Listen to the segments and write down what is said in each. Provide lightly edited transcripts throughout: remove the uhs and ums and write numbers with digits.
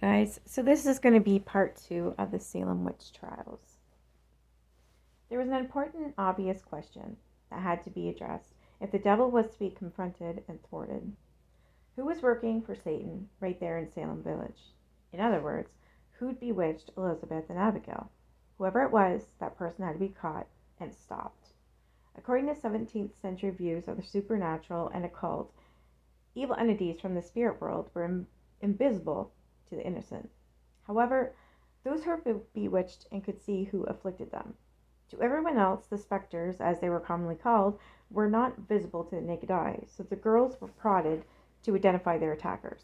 Guys, so this is going to be part 2 of the Salem witch trials. There was an important, obvious question that had to be addressed if the devil was to be confronted and thwarted. Who was working for Satan right there in Salem Village? In other words, who'd bewitched Elizabeth and Abigail? Whoever it was, that person had to be caught and stopped. According to 17th century views of the supernatural and occult, evil entities from the spirit world were invisible to the innocent. However, those who were bewitched and could see who afflicted them. To everyone else, the specters, as they were commonly called, were not visible to the naked eye, so the girls were prodded to identify their attackers.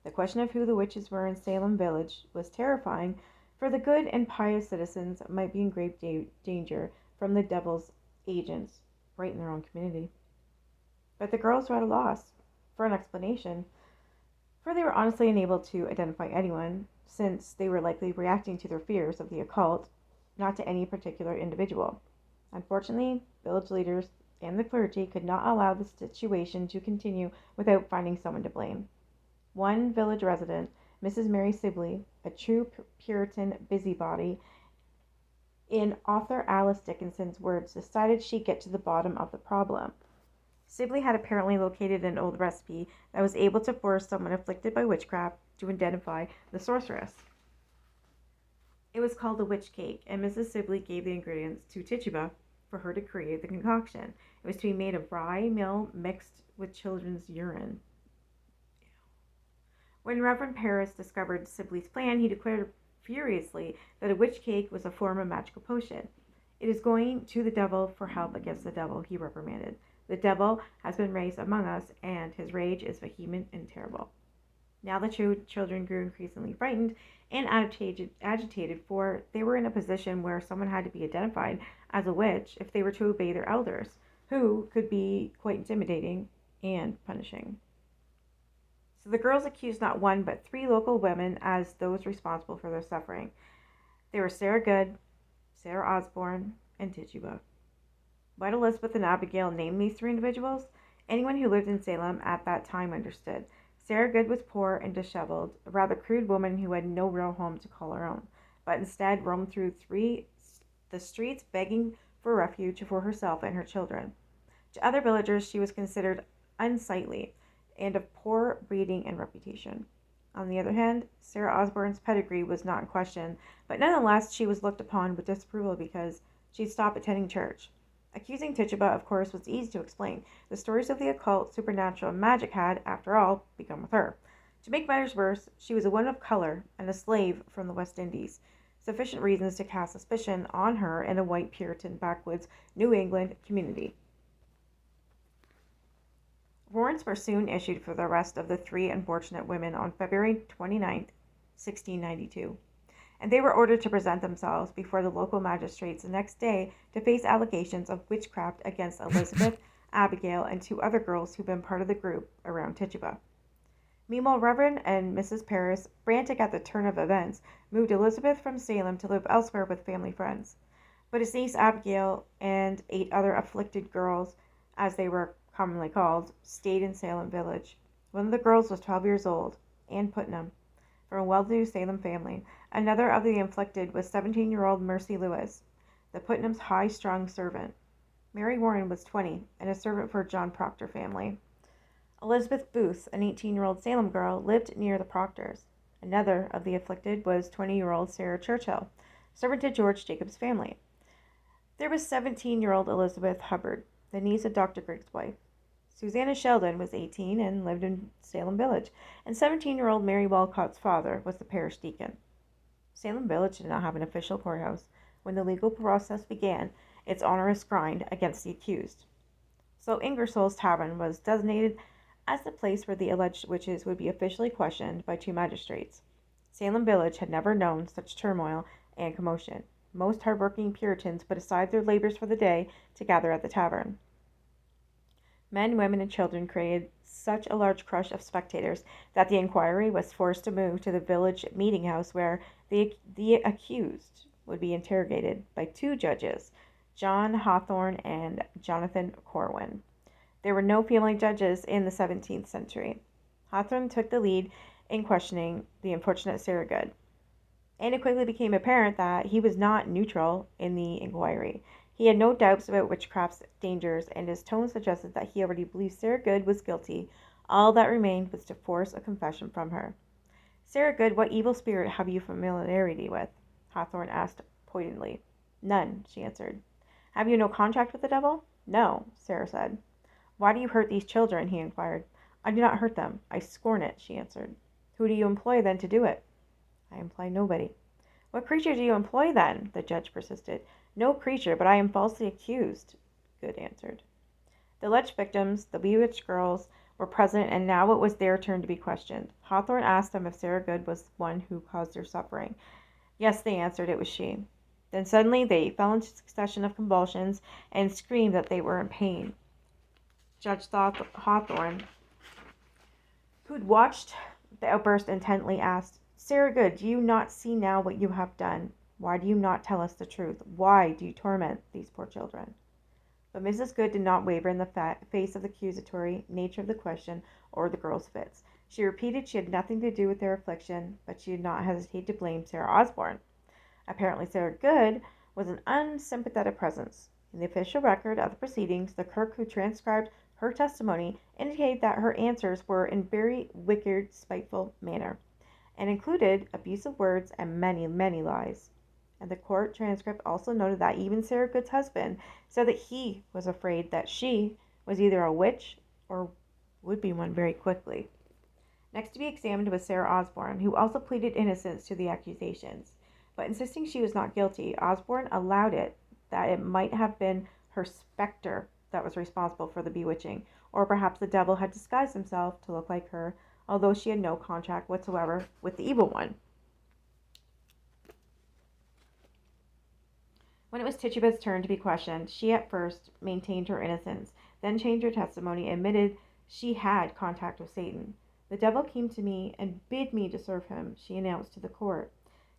The question of who the witches were in Salem Village was terrifying, for the good and pious citizens might be in grave danger from the devil's agents right in their own community. But the girls were at a loss for an explanation, for they were honestly unable to identify anyone, since they were likely reacting to their fears of the occult, not to any particular individual. Unfortunately, village leaders and the clergy could not allow the situation to continue without finding someone to blame. One village resident, Mrs. Mary Sibley, a true Puritan busybody, in author Alice Dickinson's words, decided she'd get to the bottom of the problem. Sibley had apparently located an old recipe that was able to force someone afflicted by witchcraft to identify the sorceress. It was called the witch cake, and Mrs. Sibley gave the ingredients to Tituba for her to create the concoction. It was to be made of rye meal mixed with children's urine. When Reverend Parris discovered Sibley's plan, he declared furiously that a witch cake was a form of magical potion. It is going to the devil for help against the devil, he reprimanded. The devil has been raised among us, and his rage is vehement and terrible. Now the children grew increasingly frightened and agitated, for they were in a position where someone had to be identified as a witch if they were to obey their elders, who could be quite intimidating and punishing. So the girls accused not one but 3 local women as those responsible for their suffering. They were Sarah Good, Sarah Osborne, and Tituba. Why Elizabeth and Abigail named these 3 individuals? Anyone who lived in Salem at that time understood. Sarah Good was poor and disheveled, a rather crude woman who had no real home to call her own, but instead roamed through the streets begging for refuge for herself and her children. To other villagers, she was considered unsightly and of poor breeding and reputation. On the other hand, Sarah Osborne's pedigree was not in question, but nonetheless she was looked upon with disapproval because she'd stopped attending church. Accusing Tituba, of course, was easy to explain. The stories of the occult, supernatural, and magic had, after all, begun with her. To make matters worse, she was a woman of color and a slave from the West Indies. Sufficient reasons to cast suspicion on her in a white Puritan backwoods New England community. Warrants were soon issued for the arrest of the 3 unfortunate women on February 29, 1692. And they were ordered to present themselves before the local magistrates the next day to face allegations of witchcraft against Elizabeth, Abigail, and 2 other girls who'd been part of the group around Tituba. Meanwhile, Reverend and Mrs. Parris, frantic at the turn of events, moved Elizabeth from Salem to live elsewhere with family friends. But his niece Abigail and 8 other afflicted girls, as they were commonly called, stayed in Salem Village. One of the girls was 12 years old, Ann Putnam, from a well-to-do Salem family. Another of the afflicted was 17-year-old Mercy Lewis, the Putnam's high-strung servant. Mary Warren was 20 and a servant for John Proctor family. Elizabeth Booth, an 18-year-old Salem girl, lived near the Proctors. Another of the afflicted was 20-year-old Sarah Churchill, servant to George Jacobs' family. There was 17-year-old Elizabeth Hubbard, the niece of Dr. Griggs' wife. Susanna Sheldon was 18 and lived in Salem Village, and 17-year-old Mary Walcott's father was the parish deacon. Salem Village did not have an official courthouse. When the legal process began, its onerous grind against the accused. So Ingersoll's Tavern was designated as the place where the alleged witches would be officially questioned by 2 magistrates. Salem Village had never known such turmoil and commotion. Most hard-working Puritans put aside their labors for the day to gather at the tavern. Men, women, and children created such a large crush of spectators that the inquiry was forced to move to the village meeting house, where the accused would be interrogated by 2 judges, John Hawthorne and Jonathan Corwin. There were no female judges in the 17th century. Hawthorne took the lead in questioning the unfortunate Sarah Good. And it quickly became apparent that he was not neutral in the inquiry. He had no doubts about witchcraft's dangers, and his tone suggested that he already believed Sarah Good was guilty. All that remained was to force a confession from her. Sarah Good, what evil spirit have you familiarity with? Hawthorne asked pointedly. None, she answered. Have you no contract with the devil? No, Sarah said. Why do you hurt these children? He inquired. I do not hurt them. I scorn it, she answered. Who do you employ then to do it? I employ nobody. What creature do you employ then? The judge persisted. No creature, but I am falsely accused, Good answered. The alleged victims, the bewitched girls, were present, and now it was their turn to be questioned. Hawthorne asked them if Sarah Good was the one who caused their suffering. Yes, they answered, it was she. Then suddenly they fell into a succession of convulsions and screamed that they were in pain. Judge Hawthorne, who'd watched the outburst intently, asked, Sarah Good, do you not see now what you have done? Why do you not tell us the truth? Why do you torment these poor children? But Mrs. Good did not waver in the face of the accusatory nature of the question or the girl's fits. She repeated she had nothing to do with their affliction, but she did not hesitate to blame Sarah Osborne. Apparently Sarah Good was an unsympathetic presence. In the official record of the proceedings, the clerk who transcribed her testimony indicated that her answers were in very wicked, spiteful manner, and included abusive words and many, many lies. And the court transcript also noted that even Sarah Good's husband said that he was afraid that she was either a witch or would be one very quickly. Next to be examined was Sarah Osborne, who also pleaded innocence to the accusations. But insisting she was not guilty, Osborne allowed it that it might have been her specter that was responsible for the bewitching, or perhaps the devil had disguised himself to look like her, although she had no contract whatsoever with the evil one. When it was Tituba's turn to be questioned, she at first maintained her innocence, then changed her testimony and admitted she had contact with Satan. The devil came to me and bid me to serve him, she announced to the court.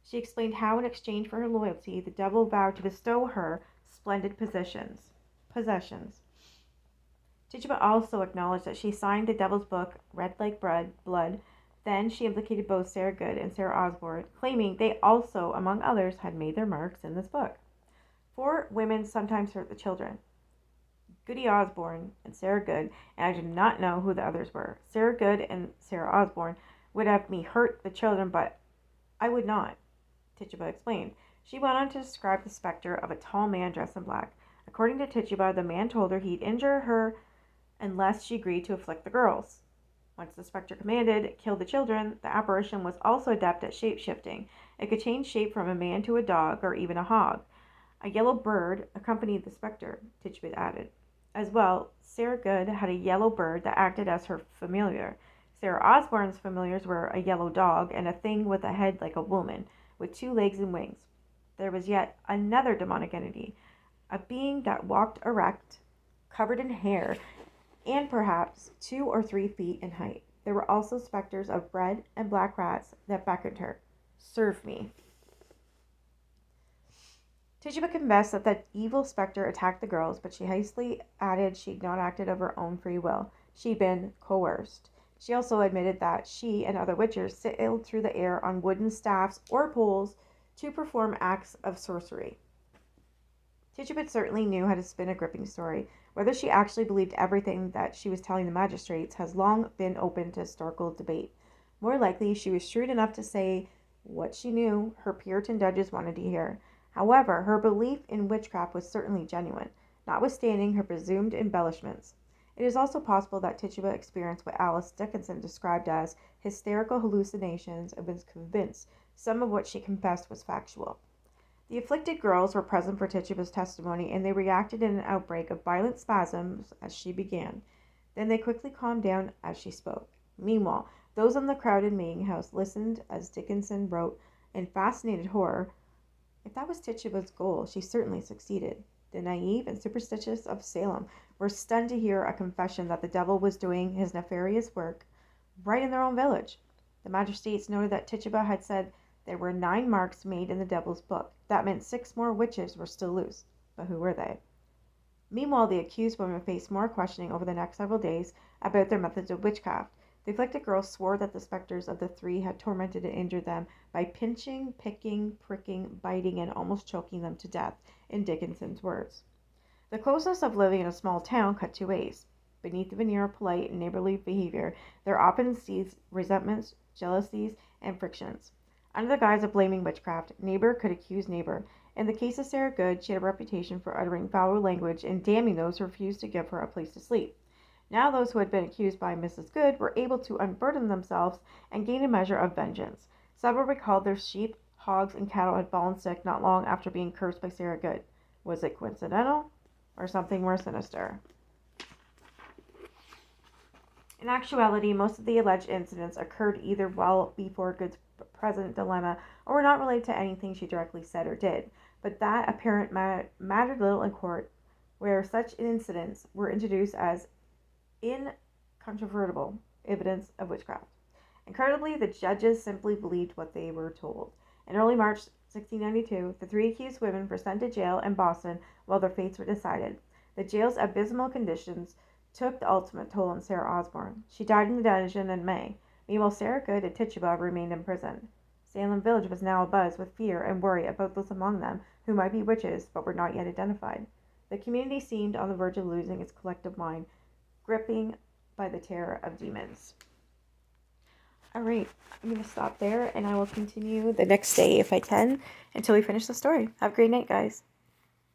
She explained how, in exchange for her loyalty, the devil vowed to bestow her splendid possessions. Tituba also acknowledged that she signed the devil's book, Red Like Blood. Then she implicated both Sarah Good and Sarah Osborne, claiming they also, among others, had made their marks in this book. 4 women sometimes hurt the children. Goody Osborne and Sarah Good, and I do not know who the others were. Sarah Good and Sarah Osborne would have me hurt the children, but I would not, Tituba explained. She went on to describe the specter of a tall man dressed in black. According to Tituba, the man told her he'd injure her unless she agreed to afflict the girls. Once the specter commanded, kill the children, the apparition was also adept at shape-shifting. It could change shape from a man to a dog or even a hog. A yellow bird accompanied the specter, Tituba added. As well, Sarah Good had a yellow bird that acted as her familiar. Sarah Osborne's familiars were a yellow dog and a thing with a head like a woman, with 2 legs and wings. There was yet another demonic entity, a being that walked erect, covered in hair, and perhaps 2 or 3 feet in height. There were also specters of red and black rats that beckoned her. Serve me. Tituba confessed that the evil specter attacked the girls, but she hastily added she'd not acted of her own free will. She'd been coerced. She also admitted that she and other witches sailed through the air on wooden staffs or poles to perform acts of sorcery. Tituba certainly knew how to spin a gripping story. Whether she actually believed everything that she was telling the magistrates has long been open to historical debate. More likely, she was shrewd enough to say what she knew her Puritan judges wanted to hear. However, her belief in witchcraft was certainly genuine, notwithstanding her presumed embellishments. It is also possible that Tituba experienced what Alice Dickinson described as hysterical hallucinations and was convinced some of what she confessed was factual. The afflicted girls were present for Tituba's testimony, and they reacted in an outbreak of violent spasms as she began. Then they quickly calmed down as she spoke. Meanwhile, those in the crowded meeting house listened as Dickinson wrote in fascinated horror. If that was Tituba's goal, she certainly succeeded. The naive and superstitious of Salem were stunned to hear a confession that the devil was doing his nefarious work right in their own village. The magistrates noted that Tituba had said there were 9 marks made in the devil's book. That meant 6 more witches were still loose. But who were they? Meanwhile, the accused women faced more questioning over the next several days about their methods of witchcraft. The afflicted girls swore that the specters of the three had tormented and injured them by pinching, picking, pricking, biting, and almost choking them to death, in Dickinson's words. The closeness of living in a small town cut two ways. Beneath the veneer of polite and neighborly behavior, there often seethed resentments, jealousies, and frictions. Under the guise of blaming witchcraft, neighbor could accuse neighbor. In the case of Sarah Good, she had a reputation for uttering foul language and damning those who refused to give her a place to sleep. Now those who had been accused by Mrs. Good were able to unburden themselves and gain a measure of vengeance. Several recalled their sheep, hogs, and cattle had fallen sick not long after being cursed by Sarah Good. Was it coincidental or something more sinister? In actuality, most of the alleged incidents occurred either well before Good's present dilemma or were not related to anything she directly said or did, but that apparent mattered little in court, where such incidents were introduced as incontrovertible evidence of witchcraft. Incredibly, the judges simply believed what they were told. In early March 1692, the three accused women were sent to jail in Boston while their fates were decided. The jail's abysmal conditions took the ultimate toll on Sarah Osborne. She died in the dungeon in May. Meanwhile, Sarah Good and Tituba remained in prison. Salem Village was now abuzz with fear and worry about those among them who might be witches but were not yet identified. The community seemed on the verge of losing its collective mind, gripping by the terror of demons. Alright, I'm going to stop there and I will continue the next day if I can until we finish the story. Have a great night, guys.